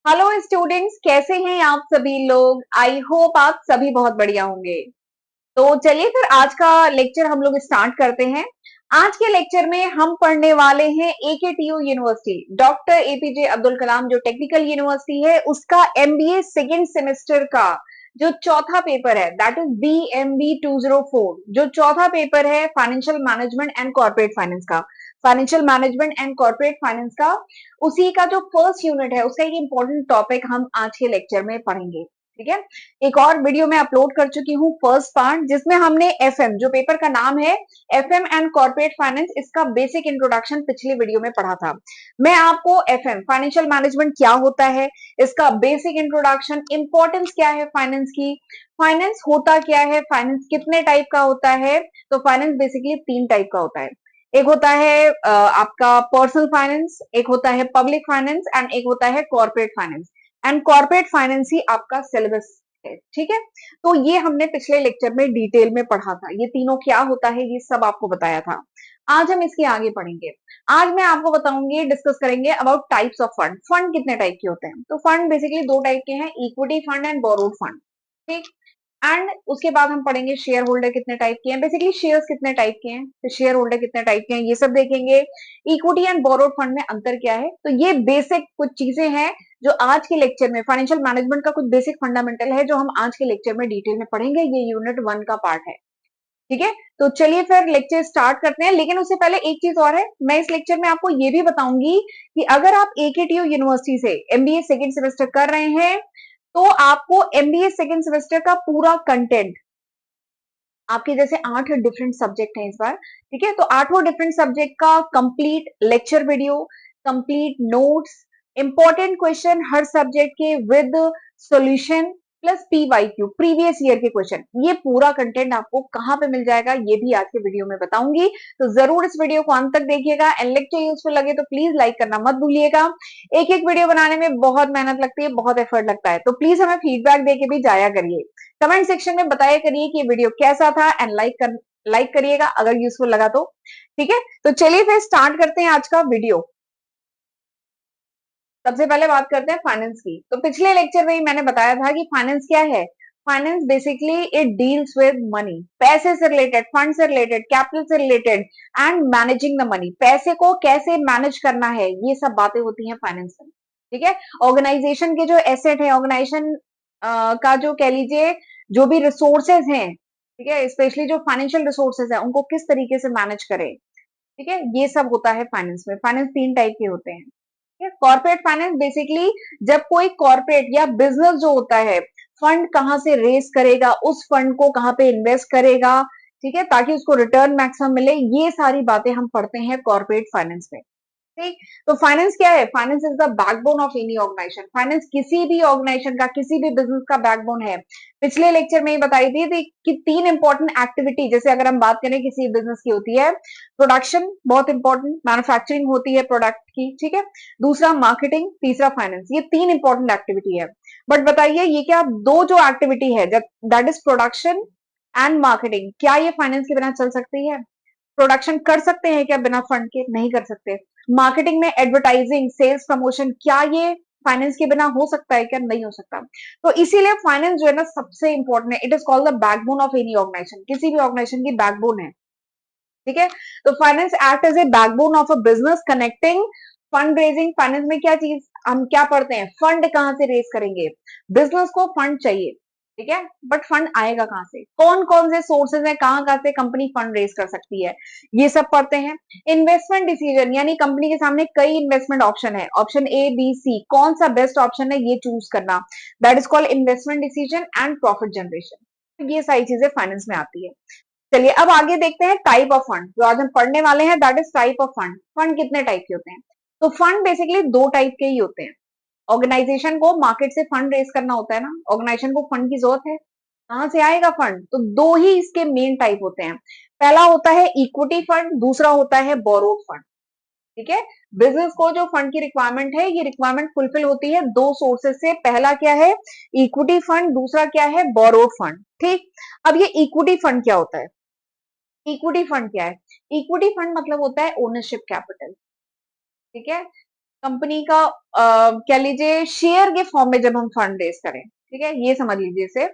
Hello students, कैसे हैं आप सभी लोग। आई होप आप सभी बहुत बढ़िया होंगे। तो चलिए फिर आज का लेक्चर हम लोग स्टार्ट करते हैं। आज के लेक्चर में हम पढ़ने वाले हैं AKTU university, doctor APJ Abdul Kalam जो टेक्निकल यूनिवर्सिटी है उसका एमबीए सेकेंड सेमेस्टर का जो चौथा पेपर है, दैट इज बीएमबी 204। जो चौथा पेपर है financial management and corporate finance का, financial management and corporate finance का, उसी का जो फर्स्ट यूनिट है उसका एक इंपॉर्टेंट टॉपिक हम आज के लेक्चर में पढ़ेंगे। ठीक है। एक और वीडियो में अपलोड कर चुकी हूँ फर्स्ट पार्ट, जिसमें हमने एफएम, जो पेपर का नाम है एफएम एंड कॉर्पोरेट फाइनेंस, इसका बेसिक इंट्रोडक्शन पिछले वीडियो में पढ़ा था। मैं आपको एफएम फाइनेंशियल मैनेजमेंट क्या होता है, इसका बेसिक इंट्रोडक्शन, इंपॉर्टेंस क्या है फाइनेंस की, फाइनेंस होता क्या है, फाइनेंस कितने टाइप का होता है। तो फाइनेंस बेसिकली तीन टाइप का होता है। एक होता है आपका पर्सनल फाइनेंस, एक होता है पब्लिक फाइनेंस एंड एक होता है corporate finance. And corporate finance ही आपका सिलेबस है। ठीक है। तो ये हमने पिछले लेक्चर में डिटेल में पढ़ा था, ये तीनों क्या होता है ये सब आपको बताया था। आज हम इसके आगे पढ़ेंगे। आज मैं आपको बताऊंगी, डिस्कस करेंगे about types of fund. Fund कितने टाइप के होते हैं। तो फंड बेसिकली दो टाइप के हैं, equity fund and borrowed fund. ठीक। एंड उसके बाद हम पढ़ेंगे शेयर होल्डर कितने टाइप के हैं, बेसिकली शेयर्स कितने टाइप के हैं, तो शेयर होल्डर कितने टाइप के हैं ये सब देखेंगे। इक्विटी एंड बोरोड फंड में अंतर क्या है, तो ये बेसिक कुछ चीजें हैं जो आज के लेक्चर में फाइनेंशियल मैनेजमेंट का कुछ बेसिक फंडामेंटल है जो हम आज के लेक्चर में डिटेल में पढ़ेंगे। ये यूनिट 1 का पार्ट है। ठीक है। तो चलिए फिर लेक्चर स्टार्ट करते हैं, लेकिन उससे पहले एक चीज और है, मैं इस लेक्चर में आपको ये भी बताऊंगी कि अगर आप एकेटीयू यूनिवर्सिटी से एमबीए सेकेंड सेमेस्टर कर रहे हैं तो आपको एमबीए सेकेंड सेमेस्टर का पूरा कंटेंट, आपके जैसे 8 डिफरेंट सब्जेक्ट हैं इस बार। ठीक है। तो आठों डिफरेंट सब्जेक्ट का complete lecture video, complete notes, important question हर सब्जेक्ट के with solution plus PYQ, previous year के क्वेश्चन, ये पूरा कंटेंट आपको कहां पे मिल जाएगा ये भी आज के वीडियो में बताऊंगी। तो जरूर इस वीडियो को अंत तक देखिएगा। एंड लेक्चर यूजफुल लगे तो प्लीज लाइक करना मत भूलिएगा। एक एक वीडियो बनाने में बहुत मेहनत लगती है, बहुत एफर्ट लगता है, तो प्लीज हमें फीडबैक देके भी जाया करिए। कमेंट सेक्शन में बताया करिए कि ये वीडियो कैसा था एंड लाइक करिएगा अगर यूजफुल लगा तो। ठीक है। तो चलिए फिर स्टार्ट करते हैं आज का वीडियो। सबसे पहले बात करते हैं फाइनेंस की। तो पिछले लेक्चर में ही मैंने बताया था कि फाइनेंस क्या है। Finance basically it deals with money, पैसे से रिलेटेड, फंड से रिलेटेड, कैपिटल से related and managing the money, पैसे को कैसे मैनेज करना है, ये सब बातें होती हैं फाइनेंस में। ठीक है। ऑर्गेनाइजेशन के जो एसेट है, ऑर्गेनाइजेशन का जो कह लीजिए जो भी रिसोर्सेज हैं, ठीक है, स्पेशली जो फाइनेंशियल रिसोर्सेज है उनको किस तरीके से मैनेज करें। ठीक है। ये सब होता है फाइनेंस में। फाइनेंस तीन टाइप के होते हैं। कॉर्पोरेट फाइनेंस बेसिकली जब कोई कॉर्पोरेट या बिजनेस जो होता है फंड कहां से रेस करेगा, उस फंड को कहां पे इन्वेस्ट करेगा, ठीक है, ताकि उसको रिटर्न मैक्सिमम मिले, ये सारी बातें हम पढ़ते हैं कॉर्पोरेट फाइनेंस में। ठीक। तो फाइनेंस क्या है, finance is the backbone of any organisation. Finance किसी भी ऑर्गेनाइजेशन का, किसी भी बिजनेस का बैकबोन है। पिछले लेक्चर में ही बताई थी कि तीन इंपॉर्टेंट एक्टिविटी, जैसे अगर हम बात करें किसी बिजनेस की, होती है प्रोडक्शन, बहुत इंपॉर्टेंट, मैन्युफैक्चरिंग होती है प्रोडक्ट की, ठीक है, दूसरा मार्केटिंग, तीसरा फाइनेंस, ये तीन इंपॉर्टेंट एक्टिविटी है। बट बताइए ये क्या दो जो एक्टिविटी है, that is production and marketing, क्या ये फाइनेंस के बिना चल सकती है। प्रोडक्शन कर सकते हैं क्या बिना फंड के, नहीं कर सकते। मार्केटिंग में एडवर्टाइजिंग, सेल्स, प्रमोशन, क्या ये फाइनेंस के बिना हो सकता है क्या, नहीं हो सकता। तो इसीलिए फाइनेंस जो है ना सबसे इंपॉर्टेंट है। It is called the backbone of any organisation, किसी भी ऑर्गेनाइजेशन की बैकबोन है। ठीक है। तो finance act as a backbone of a business connecting fund raising. Finance में क्या चीज हम क्या पढ़ते हैं, फंड कहां से रेज करेंगे, बिजनेस को फंड चाहिए, ठीक है, बट फंड आएगा कहां से, कौन कौन से सोर्सेज है, कहां कहां से कंपनी फंड रेज कर सकती है, ये सब पढ़ते हैं। इन्वेस्टमेंट डिसीजन, यानी कंपनी के सामने कई इन्वेस्टमेंट ऑप्शन है, ऑप्शन ए बी सी, कौन सा बेस्ट ऑप्शन है ये चूज करना, that is called investment decision and profit generation. ये सारी चीजें फाइनेंस में आती है। चलिए अब आगे देखते हैं टाइप ऑफ फंड, जो आज हम पढ़ने वाले हैं, that is type of fund. Fund कितने टाइप के होते हैं, तो फंड बेसिकली दो टाइप के ही होते हैं। ऑर्गेनाइजेशन को मार्केट से फंड रेज करना होता है ना, ऑर्गेनाइजेशन को फंड की जरूरत है, कहां से आएगा फंड, तो दो ही इसके मेन टाइप होते हैं। पहला होता है इक्विटी फंड, दूसरा होता है बोरोड फंड। ठीक है। बिजनेस को जो फंड की रिक्वायरमेंट है, ये रिक्वायरमेंट फुलफिल होती है दो सोर्सेस से, पहला क्या है इक्विटी फंड, दूसरा क्या है बोरोड फंड। ठीक। अब ये इक्विटी फंड क्या होता है, इक्विटी फंड क्या है, इक्विटी फंड मतलब होता है ओनरशिप कैपिटल। ठीक है। कंपनी का कह लीजिए शेयर के फॉर्म में जब हम फंड रेज करें, ठीक है, ये समझ लीजिए इसे।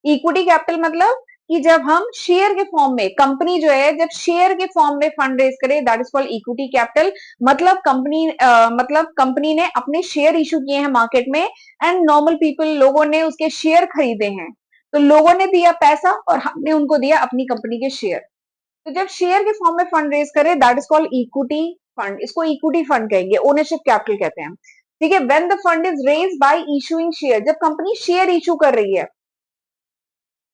इक्विटी कैपिटल मतलब कि जब हम शेयर के फॉर्म में, कंपनी जो है जब शेयर के फॉर्म में फंड रेज करे, that is called equity capital. मतलब कंपनी ने अपने शेयर इशू किए हैं मार्केट में, एंड नॉर्मल पीपल, लोगों ने उसके शेयर खरीदे हैं, तो लोगों ने दिया पैसा और हमने उनको दिया अपनी कंपनी के शेयर। तो जब शेयर के फॉर्म में फंड रेज करे, that is called equity fund, इसको इक्विटी फंड कहेंगे, ओनरशिप कैपिटल कहते हैं, ठीक है। When the fund is raise by issuing share, जब कंपनी शेयर इशू कर रही है,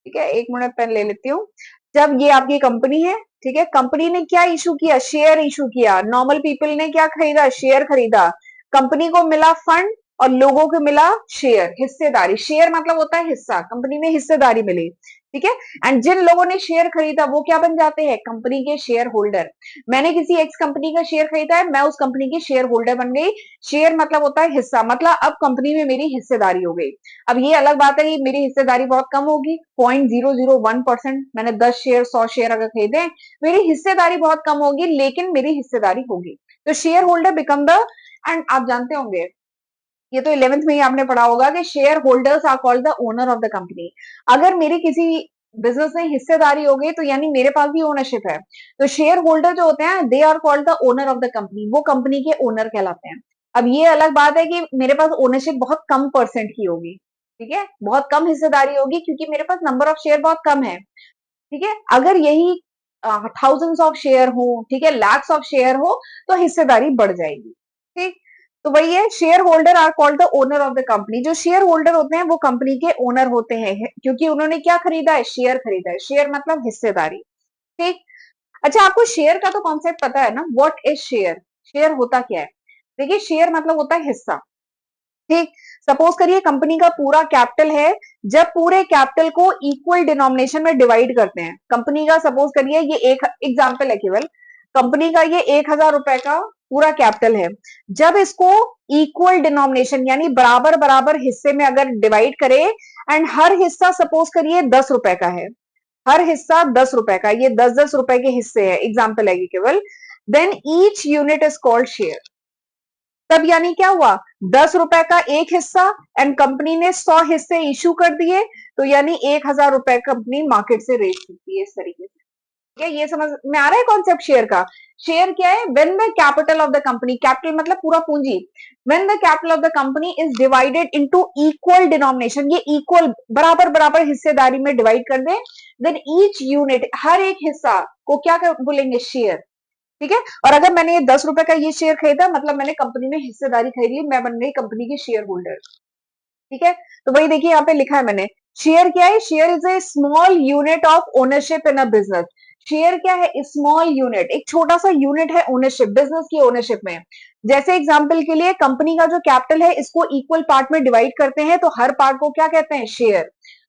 ठीक है, एक मिनट पेन ले लेती हूँ। जब ये आपकी कंपनी है, ठीक है, कंपनी ने क्या इशू किया, शेयर इशू किया, नॉर्मल पीपल ने क्या खरीदा, शेयर खरीदा, कंपनी को मिला फंड और लोगों को मिला शेयर, हिस्सेदारी। शेयर मतलब होता है हिस्सा, कंपनी में हिस्सेदारी मिली, ठीक है। एंड जिन लोगों ने शेयर खरीदा वो क्या बन जाते हैं, कंपनी के शेयर होल्डर। मैंने किसी एक्स कंपनी का शेयर खरीदा है, मैं उस कंपनी की शेयर होल्डर बन गई। शेयर मतलब होता है हिस्सा, मतलब अब कंपनी में मेरी हिस्सेदारी हो गई। अब ये अलग बात है कि मेरी हिस्सेदारी बहुत कम होगी, 0.001%, मैंने 10 शेयर 100 शेयर अगर खरीदे, मेरी हिस्सेदारी बहुत कम होगी, लेकिन मेरी हिस्सेदारी होगी। तो share holder become the, and आप जानते होंगे, ये तो 11th में ही आपने पढ़ा होगा कि share holders are called the owner of the company. अगर मेरी किसी बिजनेस में हिस्सेदारी हो गई तो यानी मेरे पास भी ओनरशिप है। तो शेयर होल्डर जो होते हैं, they are called the owner of the company, वो कंपनी के ओनर कहलाते हैं। अब ये अलग बात है कि मेरे पास ओनरशिप बहुत कम परसेंट की होगी, ठीक है, बहुत कम हिस्सेदारी होगी, क्योंकि मेरे पास नंबर ऑफ शेयर बहुत कम है, ठीक है। अगर यही थाउजेंड्स ऑफ शेयर हो, ठीक है, लैक्स ऑफ शेयर हो, तो हिस्सेदारी बढ़ जाएगी, ठीक। तो वही है, share holder are called the owner of the company. जो शेयर होल्डर होते हैं वो कंपनी के ओनर होते हैं, क्योंकि उन्होंने क्या खरीदा है, शेयर खरीदा है। शेयर मतलब हिस्सेदारी, ठीक। अच्छा, आपको शेयर का तो कॉन्सेप्ट पता है ना, व्हाट इज शेयर, शेयर होता क्या है। देखिए, शेयर मतलब होता है हिस्सा, ठीक। सपोज करिए कंपनी का पूरा कैपिटल है, जब पूरे कैपिटल को इक्वल डिनोमिनेशन में डिवाइड करते हैं, कंपनी का सपोज करिए, ये एक एग्जांपल है केवल, कंपनी का ये 1,000 रुपए का पूरा कैपिटल है, जब इसको इक्वल डिनोमिनेशन यानी बराबर बराबर हिस्से में अगर डिवाइड करे, एंड हर हिस्सा सपोज करिए 10 रुपए का है, हर हिस्सा 10 रुपए का, ये 10-10 रुपए के हिस्से है, एग्जाम्पल है ये केवल, then each unit is called share. तब यानी क्या हुआ, 10 रुपए का एक हिस्सा, एंड कंपनी ने 100 हिस्से इशू कर दिए, तो यानी 1,000 रुपए कंपनी मार्केट से रेज करती है, इस तरीके से। क्या ये समझ में आ रहा है कॉन्सेप्ट शेयर का। शेयर क्या है, when the capital of the company, capital मतलब पूरा पूंजी, when the capital of the company is divided into equal denomination, ये इक्वल बराबर बराबर हिस्सेदारी में डिवाइड कर दे, देन ईच यूनिट, हर एक हिस्सा को क्या बोलेंगे, शेयर, ठीक है। और अगर मैंने ये 10 रुपए का ये शेयर खरीदा, मतलब मैंने कंपनी में हिस्सेदारी खरीदी, मैं बन गई कंपनी की शेयर होल्डर, ठीक है। तो वही देखिए यहाँ पे लिखा है मैंने, शेयर क्या है, share is a small unit of ownership in a business. Share क्या है, स्मॉल यूनिट, एक छोटा सा यूनिट है ओनरशिप, बिजनेस की ओनरशिप में। जैसे एग्जांपल के लिए कंपनी का जो कैपिटल है, इसको इक्वल पार्ट में डिवाइड करते हैं, तो हर पार्ट को क्या कहते हैं, शेयर।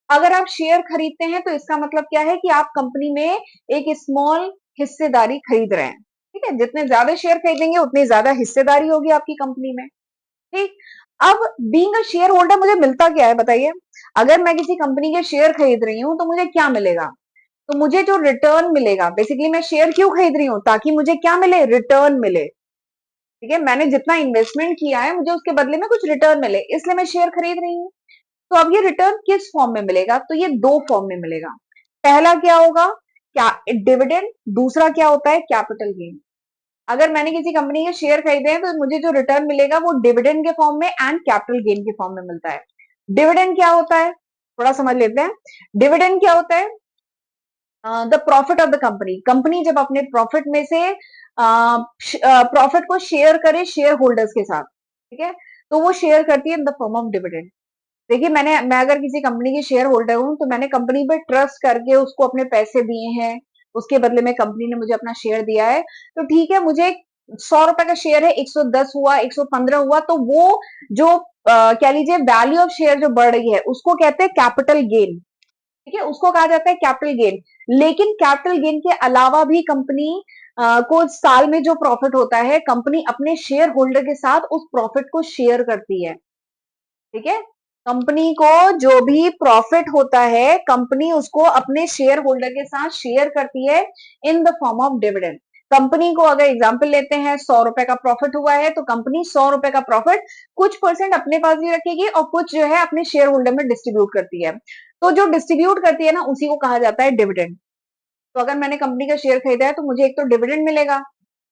अगर आप शेयर खरीदते हैं तो इसका मतलब क्या है कि आप कंपनी में एक स्मॉल हिस्सेदारी खरीद रहे हैं, ठीक है। जितने ज्यादा शेयर खरीदेंगे उतनी ज्यादा हिस्सेदारी होगी आपकी कंपनी में, ठीक। अब बीइंग अ शेयर होल्डर मुझे मिलता क्या है बताइए। अगर मैं किसी कंपनी के शेयर खरीद रही हूँ तो मुझे क्या मिलेगा, तो मुझे जो रिटर्न मिलेगा, बेसिकली मैं शेयर क्यों खरीद रही हूँ, ताकि मुझे क्या मिले, रिटर्न मिले, ठीक है। मैंने जितना इन्वेस्टमेंट किया है मुझे उसके बदले में कुछ रिटर्न मिले, इसलिए मैं शेयर खरीद रही हूँ। तो अब ये रिटर्न किस फॉर्म में मिलेगा, तो ये दो फॉर्म में मिलेगा। पहला क्या होगा, क्या, डिविडेंड। दूसरा क्या होता है, कैपिटल गेन। अगर मैंने किसी कंपनी के शेयर खरीदे हैं तो मुझे जो रिटर्न मिलेगा वो डिविडेंड के फॉर्म में एंड कैपिटल गेन के फॉर्म में मिलता है। डिविडेंड क्या होता है, थोड़ा समझ लेते हैं। डिविडेंड क्या होता है, the profit of the company, company जब अपने प्रॉफिट में से प्रॉफिट को शेयर करे शेयर होल्डर्स के साथ, ठीक है, तो वो शेयर करती है in the form of dividend. देखिए, मैं अगर किसी कंपनी की शेयर होल्डर हूं तो मैंने कंपनी पे ट्रस्ट करके उसको अपने पैसे दिए हैं, उसके बदले में कंपनी ने मुझे अपना शेयर दिया है, तो ठीक है, मुझे 100 रुपए का शेयर है, 110 हुआ, 115 हुआ, तो वो जो कह लीजिए वैल्यू ऑफ शेयर जो बढ़ रही है उसको कहते हैं कैपिटल गेन, ठीक है, उसको कहा जाता है कैपिटल गेन। लेकिन कैपिटल गेन के अलावा भी कंपनी को साल में जो प्रॉफिट होता है, कंपनी अपने शेयर होल्डर के साथ उस प्रॉफिट को शेयर करती है, ठीक है। कंपनी को जो भी प्रॉफिट होता है, कंपनी उसको अपने शेयर होल्डर के साथ शेयर करती है in the form of dividend. Company को अगर एग्जाम्पल लेते हैं 100 रुपए का प्रॉफिट हुआ है तो कंपनी 100 रुपए का प्रॉफिट कुछ परसेंट अपने पास भी रखेगी और कुछ जो है अपने शेयर होल्डर में डिस्ट्रीब्यूट करती है। तो जो डिस्ट्रीब्यूट करती है ना उसी को कहा जाता है डिविडेंड। तो अगर मैंने कंपनी का शेयर खरीदा है तो मुझे एक तो डिविडेंड मिलेगा,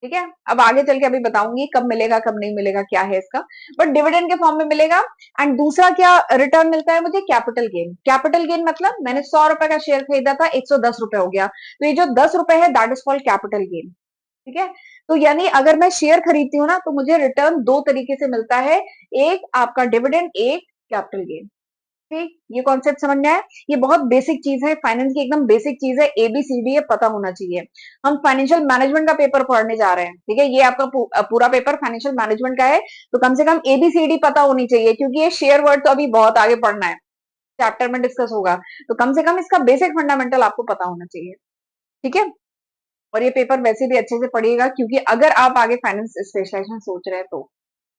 ठीक है। अब आगे चल के अभी बताऊंगी कब मिलेगा कब नहीं मिलेगा क्या है इसका, बट डिविडेंड के फॉर्म में मिलेगा। एंड दूसरा क्या रिटर्न मिलता है मुझे, कैपिटल गेन। कैपिटल गेन मतलब मैंने 100 रुपए का शेयर खरीदा था 110 रुपए हो गया, तो ये जो 10 रुपए है that is called capital gain, ठीक है। तो यानी अगर मैं शेयर खरीदती हूँ ना तो मुझे रिटर्न दो तरीके से मिलता है, एक आपका डिविडेंड, एक कैपिटल गेन। ठीक, ये कॉन्सेप्ट समझ में आया। ये बहुत बेसिक चीज है, फाइनेंस की एकदम बेसिक चीज है, एबीसीडी ये पता होना चाहिए। हम फाइनेंशियल मैनेजमेंट का पेपर पढ़ने जा रहे हैं, ठीक है। ये आपका पूरा पेपर फाइनेंशियल मैनेजमेंट का है, तो कम से कम एबीसीडी पता होनी चाहिए, क्योंकि ये शेयर वर्ड तो अभी बहुत आगे पढ़ना है, चैप्टर में डिस्कस होगा। तो कम से कम इसका बेसिक फंडामेंटल आपको पता होना चाहिए, ठीक है। और ये पेपर वैसे भी अच्छे से पढ़िएगा, क्योंकि अगर आप आगे फाइनेंस स्पेशलाइजेशन सोच रहे हैं तो,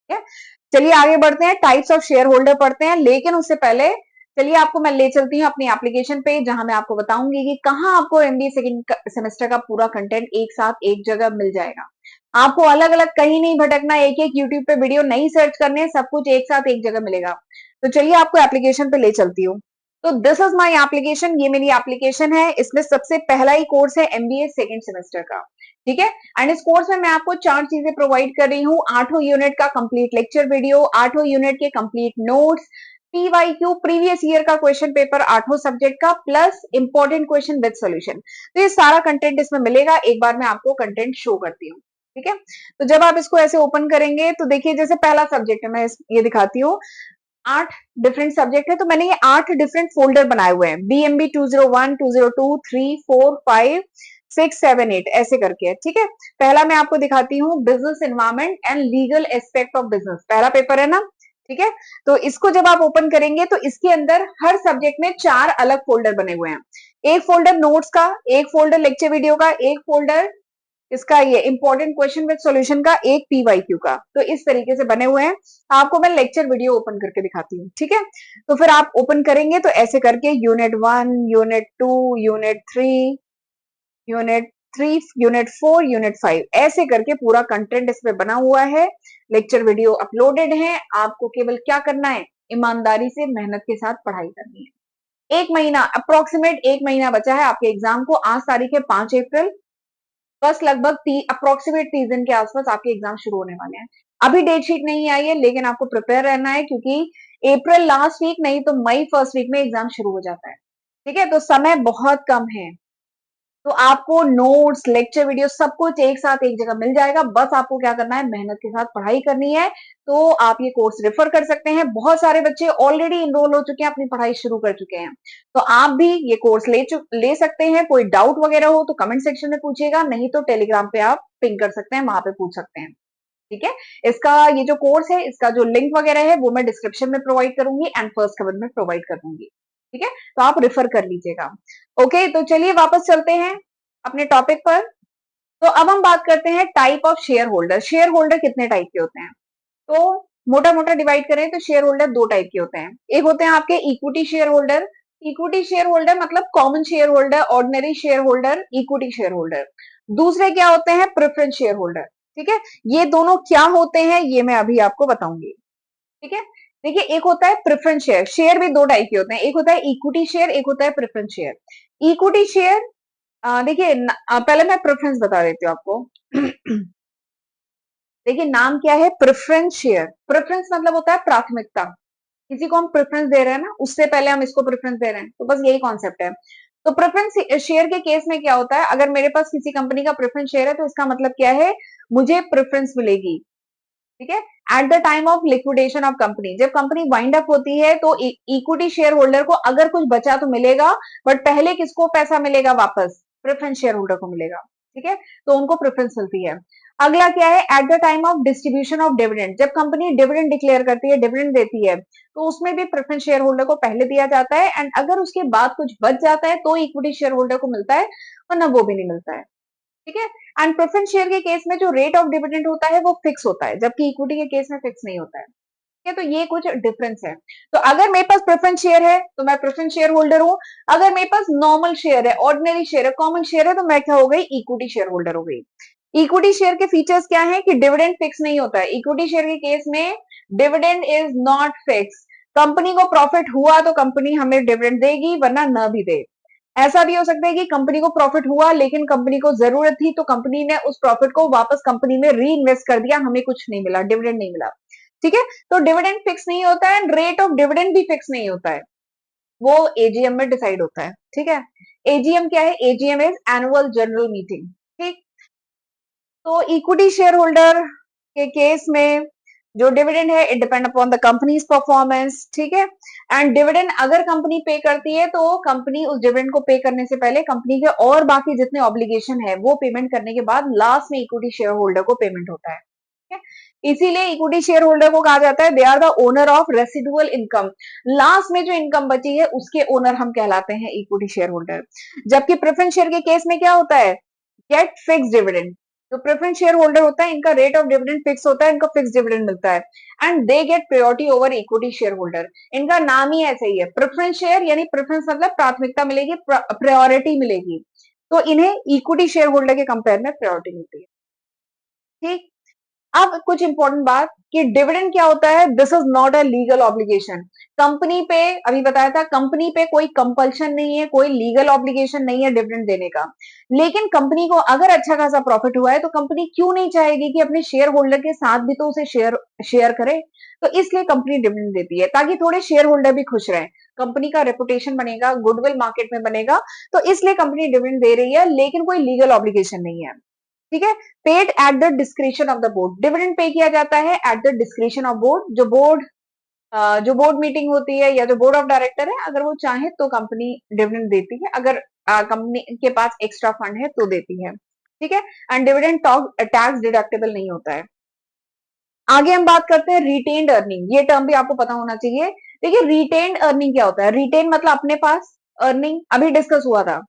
ठीक है। चलिए आगे बढ़ते हैं, टाइप्स ऑफ शेयर होल्डर पढ़ते हैं, लेकिन उससे पहले चलिए आपको मैं ले चलती हूँ अपनी एप्लीकेशन पे, जहां मैं आपको बताऊंगी कि कहाँ आपको एमबीए सेकंड सेमेस्टर का पूरा कंटेंट एक साथ एक जगह मिल जाएगा। आपको अलग अलग कहीं नहीं भटकना, एक एक यूट्यूब पे वीडियो नहीं सर्च करने, सब कुछ एक साथ एक जगह मिलेगा। तो चलिए आपको एप्लीकेशन पे ले चलती हूँ। तो दिस इज माई एप्लीकेशन, ये मेरी एप्लीकेशन है। इसमें सबसे पहला ही कोर्स है एमबीए सेकंड सेमेस्टर का, ठीक है। एंड इस कोर्स में मैं आपको 4 चीजें प्रोवाइड कर रही हूँ, 8 यूनिट का कंप्लीट लेक्चर वीडियो, 8 यूनिट के complete notes, PYQ previous year का क्वेश्चन पेपर 8 सब्जेक्ट का, plus important question with solution. तो ये सारा कंटेंट इसमें मिलेगा। एक बार मैं आपको कंटेंट शो करती हूँ, ठीक है। तो जब आप इसको ऐसे ओपन करेंगे तो देखिए, जैसे पहला सब्जेक्ट है, मैं ये दिखाती हूँ, 8 डिफरेंट सब्जेक्ट है, तो मैंने ये 8 डिफरेंट फोल्डर बनाए हुए हैं, बीएमबी 201, 202, 3, 4, 5, 6, 7, 8 ऐसे करके, ठीक है। पहला मैं आपको दिखाती हूँ, business environment and legal aspect of business, पहला पेपर है ना, ठीक है। तो इसको जब आप ओपन करेंगे तो इसके अंदर हर सब्जेक्ट में 4 अलग फोल्डर बने हुए हैं। एक फोल्डर नोट्स का, एक फोल्डर लेक्चर वीडियो का, एक फोल्डर इसका ये इंपॉर्टेंट क्वेश्चन विद सॉल्यूशन का, एक पीवाईक्यू का। तो इस तरीके से बने हुए हैं। आपको मैं लेक्चर वीडियो ओपन करके दिखाती हूँ, ठीक है। तो फिर आप ओपन करेंगे तो ऐसे करके unit 1, unit 2, unit 3, unit 3, unit 4, unit 5 ऐसे करके पूरा कंटेंट इसमें बना हुआ है। लेक्चर वीडियो अपलोडेड है। आपको केवल क्या करना है, ईमानदारी से मेहनत के साथ पढ़ाई करनी है। एक महीना अप्रोक्सीमेट, एक महीना बचा है आपके एग्जाम को। आज तारीख है 5 अप्रैल, बस लगभग अप्रोक्सीमेट 30 दिन के आसपास आपके एग्जाम शुरू होने वाले हैं। अभी डेट शीट नहीं आई है, लेकिन आपको प्रिपेयर रहना है, क्योंकि अप्रैल लास्ट वीक नहीं तो मई फर्स्ट वीक में एग्जाम शुरू हो जाता है, ठीक है। तो समय बहुत कम है, तो आपको नोट्स लेक्चर वीडियो सब कुछ एक साथ एक जगह मिल जाएगा। बस आपको क्या करना है, मेहनत के साथ पढ़ाई करनी है। तो आप ये कोर्स रेफर कर सकते हैं। बहुत सारे बच्चे ऑलरेडी इनरोल हो चुके हैं, अपनी पढ़ाई शुरू कर चुके हैं, तो आप भी ये कोर्स ले सकते हैं। कोई डाउट वगैरह हो तो कमेंट सेक्शन में पूछिएगा, नहीं तो टेलीग्राम पे आप पिंग कर सकते हैं, वहां पे पूछ सकते हैं, ठीक है। इसका ये जो कोर्स है, इसका जो लिंक वगैरह है वो मैं डिस्क्रिप्शन में प्रोवाइड करूंगी एंड फर्स्ट कमेंट में प्रोवाइड कर दूंगी, ठीक है। तो आप रेफर कर लीजिएगा। ओके, तो चलिए वापस चलते हैं अपने टॉपिक पर। तो अब हम बात करते हैं type of share holder. Share holder कितने टाइप के होते हैं, तो मोटा मोटा डिवाइड करें तो शेयर होल्डर 2 टाइप के होते हैं। एक होते हैं आपके equity shareholder. Equity shareholder मतलब common shareholder, ordinary shareholder, equity shareholder. दूसरे क्या होते हैं, प्रेफरेंस शेयर होल्डर, ठीक है। ये दोनों क्या होते हैं ये मैं अभी आपको बताऊंगी, ठीक है। देखिए, एक होता है प्रेफरेंस शेयर। शेयर भी 2 टाइप के होते हैं, एक होता है इक्विटी शेयर, एक होता है प्रेफरेंस शेयर। इक्विटी शेयर, देखिए पहले मैं प्रेफरेंस बता देती हूँ आपको। देखिए, नाम क्या है, प्रेफरेंस शेयर। प्रेफरेंस मतलब होता है प्राथमिकता। किसी को हम प्रेफरेंस दे रहे हैं ना, उससे पहले हम इसको प्रेफरेंस दे रहे हैं, तो बस यही कॉन्सेप्ट है। तो प्रेफरेंस शेयर के केस में क्या होता है, अगर मेरे पास किसी कंपनी का प्रेफरेंस शेयर है तो इसका मतलब क्या है, मुझे प्रेफरेंस मिलेगी, ठीक है। At the time of liquidation of company, जब कंपनी वाइंड अप होती है तो इक्विटी शेयर होल्डर को अगर कुछ बचा तो मिलेगा, बट पहले किसको पैसा मिलेगा वापस, प्रेफरेंस शेयर होल्डर को मिलेगा, ठीक है। तो उनको प्रेफरेंस मिलती है। अगला क्या है, at the time of distribution of dividend, जब कंपनी डिविडेंड डिक्लेयर करती है, डिविडेंड देती है, तो उसमें भी प्रेफरेंस शेयर होल्डर को पहले दिया जाता है। एंड अगर उसके बाद कुछ बच जाता है तो इक्विटी शेयर होल्डर को मिलता है, वरना वो भी नहीं मिलता है, ठीक है। एंड प्रेफरेंस शेयर के केस में जो रेट ऑफ डिविडेंड होता है वो फिक्स होता है, जबकि इक्विटी के केस में फिक्स नहीं होता है, ठीक है। तो ये कुछ डिफरेंस है। तो अगर मेरे पास प्रेफरेंस शेयर है तो मैं प्रेफरेंस शेयर होल्डर हूं। अगर मेरे पास नॉर्मल शेयर है, ऑर्डिनरी शेयर है, कॉमन शेयर है, तो मैं क्या हो गई, इक्विटी शेयर होल्डर हो गई। इक्विटी शेयर के फीचर्स क्या है कि डिविडेंड फिक्स नहीं होता है। इक्विटी शेयर के केस में dividend is not fix. Company को प्रॉफिट हुआ तो कंपनी हमें डिविडेंड देगी, वरना न भी दे। ऐसा भी हो सकता है कि कंपनी को प्रॉफिट हुआ लेकिन कंपनी को जरूरत थी तो कंपनी ने उस प्रॉफिट को वापस कंपनी में री इन्वेस्ट कर दिया, हमें कुछ नहीं मिला, डिविडेंड नहीं मिला। ठीक है, तो डिविडेंड फिक्स नहीं होता है, रेट ऑफ डिविडेंड भी फिक्स नहीं होता है, वो एजीएम में डिसाइड होता है। ठीक है, एजीएम क्या है? AGM is annual general meeting. ठीक, तो इक्विटी शेयर होल्डर के केस में जो डिविडेंड है it depend upon the companies performance. ठीक है, एंड डिविडेंड अगर कंपनी पे करती है तो कंपनी उस डिविडेंड को पे करने से पहले कंपनी के और बाकी जितने ऑब्लिगेशन है वो पेमेंट करने के बाद लास्ट में इक्विटी शेयर होल्डर को पेमेंट होता है। ठीक है, इसीलिए इक्विटी शेयर होल्डर को कहा जाता है they are the owner of residual income. Last में जो इनकम बची है उसके ओनर हम कहलाते हैं इक्विटी शेयर होल्डर। जबकि प्रेफरेंस शेयर के केस में क्या होता है? Get fix dividend. जो प्रेफरेंस शेयर होल्डर होता है इनका रेट ऑफ डिविडेंड फिक्स होता है, इनको फिक्स डिविडेंड मिलता है and they get priority over equity share holder. इनका नाम ही ऐसा ही है, प्रेफरेंस शेयर, यानी प्रेफरेंस मतलब प्राथमिकता मिलेगी, प्रायोरिटी मिलेगी, तो इन्हें इक्विटी शेयर होल्डर के कंपेयर में प्रायोरिटी मिलती है। ठीक, अब कुछ इंपॉर्टेंट बात कि डिविडेंड क्या होता है? This is not a legal obligation. Company पे, अभी बताया था, कंपनी पे कोई कंपल्शन नहीं है, कोई लीगल ऑब्लिगेशन नहीं है डिविडेंड देने का। लेकिन कंपनी को अगर अच्छा खासा प्रॉफिट हुआ है तो कंपनी क्यों नहीं चाहेगी कि अपने शेयर होल्डर के साथ भी तो उसे शेयर करे। तो इसलिए कंपनी डिविडेंड देती है ताकि थोड़े शेयर होल्डर भी खुश रहे, कंपनी का रेपुटेशन बनेगा, गुडविल मार्केट में बनेगा, तो इसलिए कंपनी डिविडेंड दे रही है, लेकिन कोई लीगल ऑब्लिगेशन नहीं है। ठीक है, paid at the description of the board. Dividend pay किया जाता है at the description of board. जो बोर्ड मीटिंग होती है या जो बोर्ड ऑफ डायरेक्टर है, अगर वो चाहे तो कंपनी डिविडेंड देती है, अगर कंपनी के पास एक्स्ट्रा फंड है तो देती है। ठीक है, एंड डिविडेंड टैक्स डिडक्टेबल नहीं होता है। आगे हम बात करते हैं रिटेन्ड अर्निंग। ये टर्म भी आपको पता होना चाहिए। देखिए, रिटेन्ड अर्निंग क्या होता है? रिटेन मतलब अपने पास, अर्निंग अभी डिस्कस हुआ था।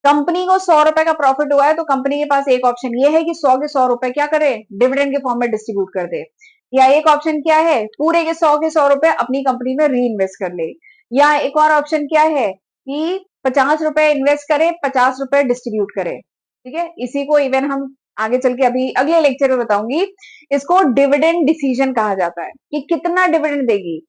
कंपनी को 100 रुपए का प्रॉफिट हुआ है तो कंपनी के पास एक ऑप्शन ये है कि 100 के 100 रुपए क्या करे? डिविडेंड के फॉर्म में डिस्ट्रीब्यूट कर दे। या एक ऑप्शन क्या है? पूरे के 100 रुपए अपनी कंपनी में री इन्वेस्ट कर ले। या एक और ऑप्शन क्या है कि 50 रुपए इन्वेस्ट करे, 50 रुपए डिस्ट्रीब्यूट करे। ठीक है, इसी को इवन हम आगे चल के अभी अगले लेक्चर में बताऊंगी। इसको डिविडेंड डिसीजन कहा जाता है कि कितना डिविडेंड देगी।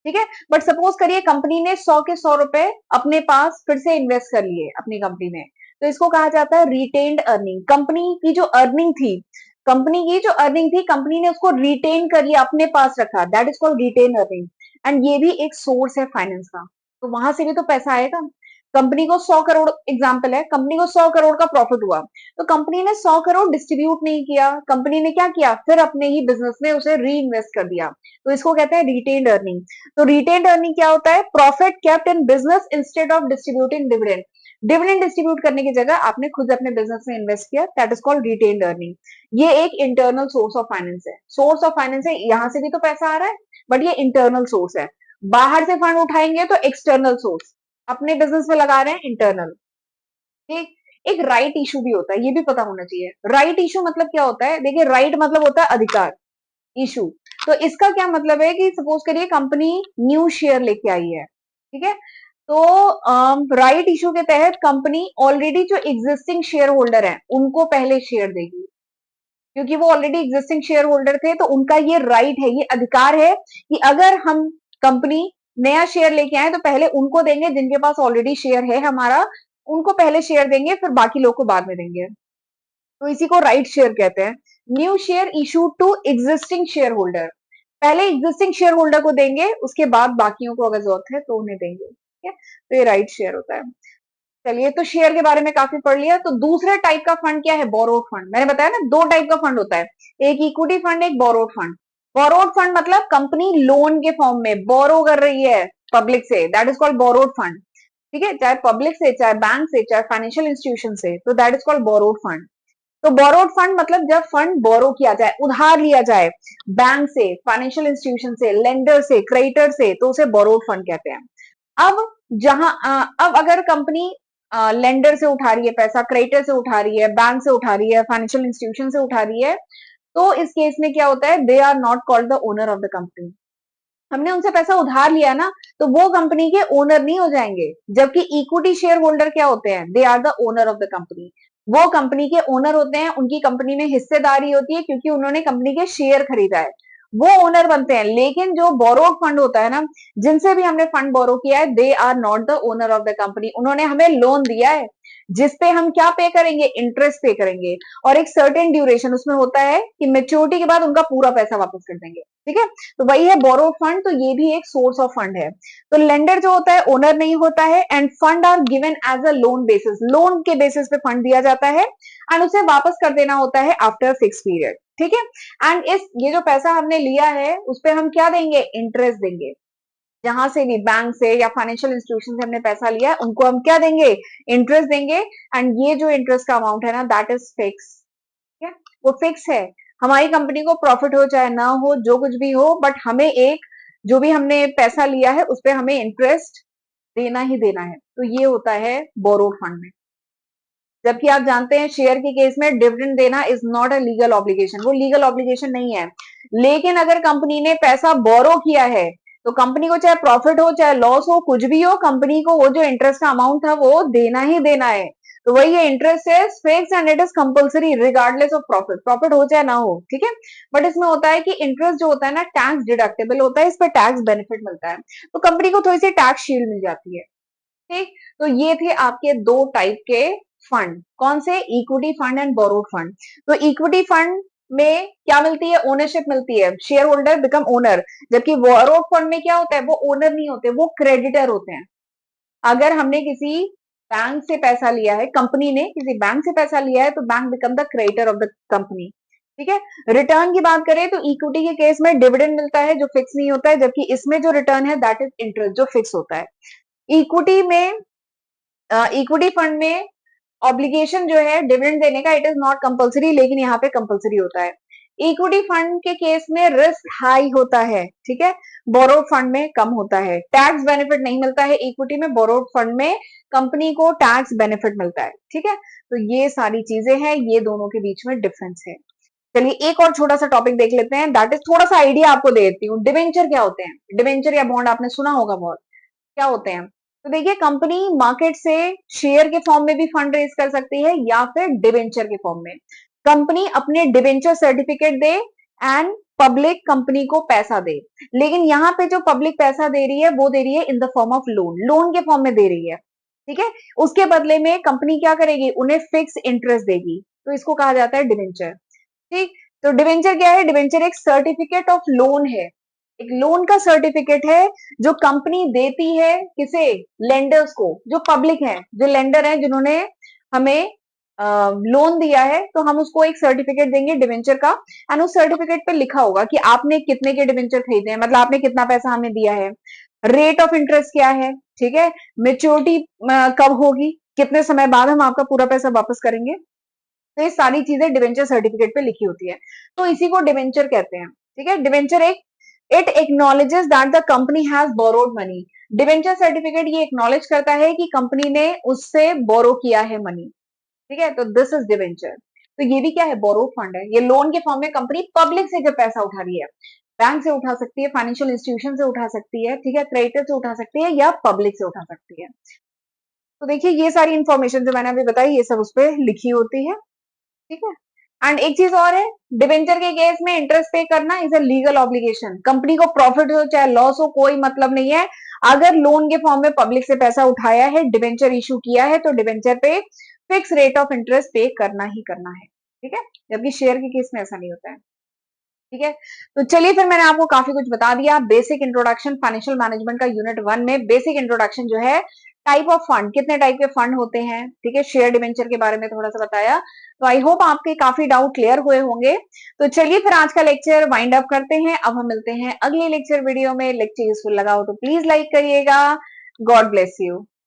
ठीक है, बट सपोज करिए कंपनी ने 100 के 100 रुपए अपने पास फिर से इन्वेस्ट कर लिए अपनी कंपनी में, तो इसको कहा जाता है रिटेन्ड अर्निंग। कंपनी की जो अर्निंग थी, कंपनी ने उसको रिटेन कर लिया, अपने पास रखा, that is called retain earning. And ये भी एक सोर्स है फाइनेंस का, तो वहां से भी तो पैसा आएगा। कंपनी को 100 करोड़, एग्जाम्पल है, कंपनी को 100 करोड़ का प्रॉफिट हुआ, तो कंपनी ने 100 करोड़ डिस्ट्रीब्यूट नहीं किया, कंपनी ने क्या किया? फिर अपने ही बिजनेस में उसे री इन्वेस्ट कर दिया, तो इसको कहते हैं रिटेन्ड अर्निंग। तो रिटेन्ड अर्निंग क्या होता है? Profit kept in business instead of distributing dividend. Dividend distribute करने की जगह आपने खुद अपने बिजनेस में इन्वेस्ट किया, that is called retained earning. ये एक इंटरनल सोर्स ऑफ फाइनेंस है। सोर्स ऑफ फाइनेंस है, यहां से भी तो पैसा आ रहा है, बट ये इंटरनल सोर्स है। बाहर से फंड उठाएंगे तो एक्सटर्नल सोर्स, अपने बिजनेस में लगा रहे हैं, इंटरनल। ठीक, एक राइट इशू भी होता है, ये भी पता होना चाहिए। राइट इशू मतलब क्या होता है? देखिए, राइट मतलब होता है अधिकार, इशू, तो इसका क्या मतलब है कि सपोज करिए कंपनी न्यू शेयर लेके आई है। ठीक है, तो राइट इशू के तहत कंपनी ऑलरेडी जो एग्जिस्टिंग शेयर होल्डर है उनको पहले शेयर देगी, क्योंकि वो ऑलरेडी एग्जिस्टिंग शेयर होल्डर थे, तो उनका ये राइट है, ये अधिकार है कि अगर हम कंपनी नया शेयर लेके आए तो पहले उनको देंगे जिनके पास ऑलरेडी शेयर है हमारा, उनको पहले शेयर देंगे, फिर बाकी लोग को बाद में देंगे। तो इसी को राइट शेयर कहते हैं। New share issue to existing share holder, पहले एग्जिस्टिंग शेयर होल्डर को देंगे, उसके बाद बाकियों को अगर जरूरत है तो उन्हें देंगे। ठीक है, तो ये राइट शेयर होता है। चलिए, तो शेयर के बारे में काफी पढ़ लिया। तो दूसरे टाइप का फंड क्या है? Borrowed fund. मैंने बताया ना, दो टाइप का फंड होता है, एक इक्विटी फंड, एक बोरोड फंड। बोरोड फंड मतलब कंपनी लोन के फॉर्म में बोरो कर रही है पब्लिक से, that is called borrowed fund. ठीक है, चाहे पब्लिक से, चाहे बैंक से, चाहे फाइनेंशियल इंस्टीट्यूशन से, तो that is called borrowed fund. तो बोरोड फंड मतलब जब फंड बोरो किया जाए, उधार लिया जाए, बैंक से, फाइनेंशियल इंस्टीट्यूशन से, लेंडर से, क्रेडिटर से, तो उसे बोरोड फंड कहते हैं। अब अब अगर कंपनी लेंडर से उठा रही है पैसा, क्रेडिटर से उठा रही है, बैंक से उठा रही है, फाइनेंशियल इंस्टीट्यूशन से उठा रही है, तो इस केस में क्या होता है? They are not called the owner of the company. हमने उनसे पैसा उधार लिया ना, तो वो कंपनी के ओनर नहीं हो जाएंगे। जबकि इक्विटी शेयर होल्डर क्या होते हैं? They are the owner of the company. वो कंपनी के ओनर होते हैं, उनकी कंपनी में हिस्सेदारी होती है क्योंकि उन्होंने कंपनी के शेयर खरीदा है, वो ओनर बनते हैं। लेकिन जो बोरोड फंड होता है ना, जिनसे भी हमने फंड बोरो किया है, they are not the owner of the company. उन्होंने हमें लोन दिया है जिसपे हम क्या पे करेंगे, इंटरेस्ट पे करेंगे, और एक सर्टेन ड्यूरेशन उसमें होता है कि मेच्योरिटी के बाद उनका पूरा पैसा वापस कर देंगे। ठीक है, तो वही है बोरोड फंड। तो ये भी एक सोर्स ऑफ फंड है। तो लेंडर जो होता है ओनर नहीं होता है, and fund are given as a loan basis, loan के बेसिस पे फंड दिया जाता है एंड उसे वापस कर देना होता है आफ्टर फिक्स पीरियड। ठीक है, एंड इस ये जो पैसा हमने लिया है उस पर हम क्या देंगे, इंटरेस्ट देंगे। जहां से भी बैंक से या फाइनेंशियल इंस्टीट्यूशन से हमने पैसा लिया है उनको हम क्या देंगे, इंटरेस्ट देंगे। एंड ये जो इंटरेस्ट का अमाउंट है ना, दैट इज फिक्स। ठीक है, वो फिक्स है। हमारी कंपनी को प्रॉफिट हो चाहे ना हो, जो कुछ भी हो, बट हमें एक जो भी हमने पैसा लिया है उस पर हमें इंटरेस्ट देना ही देना है। तो ये होता है बोरोड फंड में। जबकि आप जानते हैं शेयर के केस में डिविडेंड देना is not a legal obligation, वो लीगल ऑब्लिगेशन नहीं है। लेकिन अगर कंपनी ने पैसा बोरो किया है तो कंपनी को चाहे प्रॉफिट हो चाहे लॉस हो, कुछ भी हो, कंपनी को वो जो इंटरेस्ट का अमाउंट था वो देना ही देना है। तो वही है, interest is fix and it is compulsory regardless of profit, profit हो चाहे ना हो। ठीक है, बट इसमें होता है कि इंटरेस्ट जो होता है ना, टैक्स डिडक्टेबल होता है, इस पर टैक्स बेनिफिट मिलता है, तो कंपनी को थोड़ी सी टैक्स शील्ड मिल जाती है। ठीक, तो ये थे आपके दो टाइप के फंड। कौन से, equity fund and borrowed fund. तो इक्विटी फंड में क्या मिलती है, ओनरशिप मिलती है, शेयर होल्डर बिकम ओनर। जबकि बोरोड फंड में क्या होता है, वो ओनर नहीं होते, वो क्रेडिटर होते हैं। अगर हमने किसी बैंक से पैसा लिया है, कंपनी ने किसी बैंक से पैसा लिया है, तो bank become the creditor of the company. ठीक है, रिटर्न की बात करें तो इक्विटी के केस में डिविडेंड मिलता है जो फिक्स नहीं होता है, जबकि इसमें जो रिटर्न है दैट इज इंटरेस्ट जो फिक्स होता है। इक्विटी में, इक्विटी फंड में ऑब्लिगेशन जो है डिविडेंड देने का, इट इज नॉट कंपलसरी, लेकिन यहाँ पे कंपलसरी होता है। इक्विटी फंड के केस में रिस्क हाई होता है। ठीक है, बोरोड फंड में कम होता है। टैक्स बेनिफिट नहीं मिलता है इक्विटी में, बोरोड फंड में कंपनी को टैक्स बेनिफिट मिलता है। ठीक है, तो ये सारी चीजें हैं, ये दोनों के बीच में डिफरेंस है। चलिए एक और छोटा सा टॉपिक देख लेते हैं, दैट इज थोड़ा सा आइडिया आपको दे देती हूँ। डिवेंचर क्या होते हैं, डिवेंचर या बॉन्ड आपने सुना होगा बहुत, क्या होते हैं। तो देखिए, कंपनी मार्केट से शेयर के फॉर्म में भी फंड रेज कर सकती है या फिर डिवेंचर के फॉर्म में। कंपनी अपने debenture certificate they and public company को पैसा दे। लेकिन यहाँ पे जो पब्लिक पैसा दे रही है वो दे रही है in the form of loan, loan के फॉर्म में दे रही है। ठीक है, उसके बदले में कंपनी क्या करेगी, उन्हें फिक्स इंटरेस्ट देगी, तो इसको कहा जाता है डिवेंचर। ठीक, तो डिवेंचर क्या है, डिवेंचर एक सर्टिफिकेट ऑफ लोन है, एक लोन का सर्टिफिकेट है जो कंपनी देती है किसे, लेंडर्स को, जो पब्लिक है, जो लेंडर है जिन्होंने हमें लोन दिया है, तो हम उसको एक सर्टिफिकेट देंगे डिवेंचर का। एंड उस सर्टिफिकेट पे लिखा होगा कि आपने कितने के डिवेंचर खरीदे हैं, मतलब आपने कितना पैसा हमें दिया है, रेट ऑफ इंटरेस्ट क्या है, ठीक है, मेच्योरिटी कब होगी, कितने समय बाद हम आपका पूरा पैसा वापस करेंगे। तो ये सारी चीजें डिवेंचर सर्टिफिकेट पे लिखी होती है, तो इसी को डिवेंचर कहते हैं। ठीक है, डिवेंचर एक, it acknowledges that the company has borrowed money. Debenture certificate ये एक्नॉलेज करता है कि कंपनी ने उससे बोरो किया है मनी। ठीक है, तो दिस इज डिवेंचर। तो ये भी क्या है, बोरो फंड है। ये लोन के फॉर्म में कंपनी पब्लिक से जब पैसा उठा रही है, बैंक से उठा सकती है, फाइनेंशियल इंस्टीट्यूशन से उठा सकती है, ठीक है, क्रेडिटर से उठा सकती है या पब्लिक से उठा सकती है। तो देखिए, ये सारी इंफॉर्मेशन जो मैंने अभी बताई ये सब उस पर लिखी होती है। ठीक है, एंड एक चीज और है, डिवेंचर के केस में इंटरेस्ट पे करना is a legal obligation. Company को प्रॉफिट हो चाहे लॉस हो, कोई मतलब नहीं है। अगर लोन के फॉर्म में पब्लिक से पैसा उठाया है, डिवेंचर इशू किया है, तो डिवेंचर पे फिक्स रेट ऑफ इंटरेस्ट पे करना ही करना है। ठीक है, जबकि शेयर के केस में ऐसा नहीं होता है। ठीक है, तो चलिए फिर मैंने आपको काफी कुछ बता दिया। बेसिक इंट्रोडक्शन फाइनेंशियल मैनेजमेंट का यूनिट 1 में बेसिक इंट्रोडक्शन जो है, टाइप ऑफ फंड, कितने टाइप के फंड होते हैं, ठीक है, शेयर डिवेंचर के बारे में थोड़ा सा बताया। तो आई होप आपके काफी डाउट क्लियर हुए होंगे। तो चलिए फिर आज का लेक्चर वाइंड अप करते हैं। अब हम मिलते हैं अगले लेक्चर वीडियो में। लेक्चर यूजफुल लगा हो तो प्लीज लाइक करिएगा। God bless you.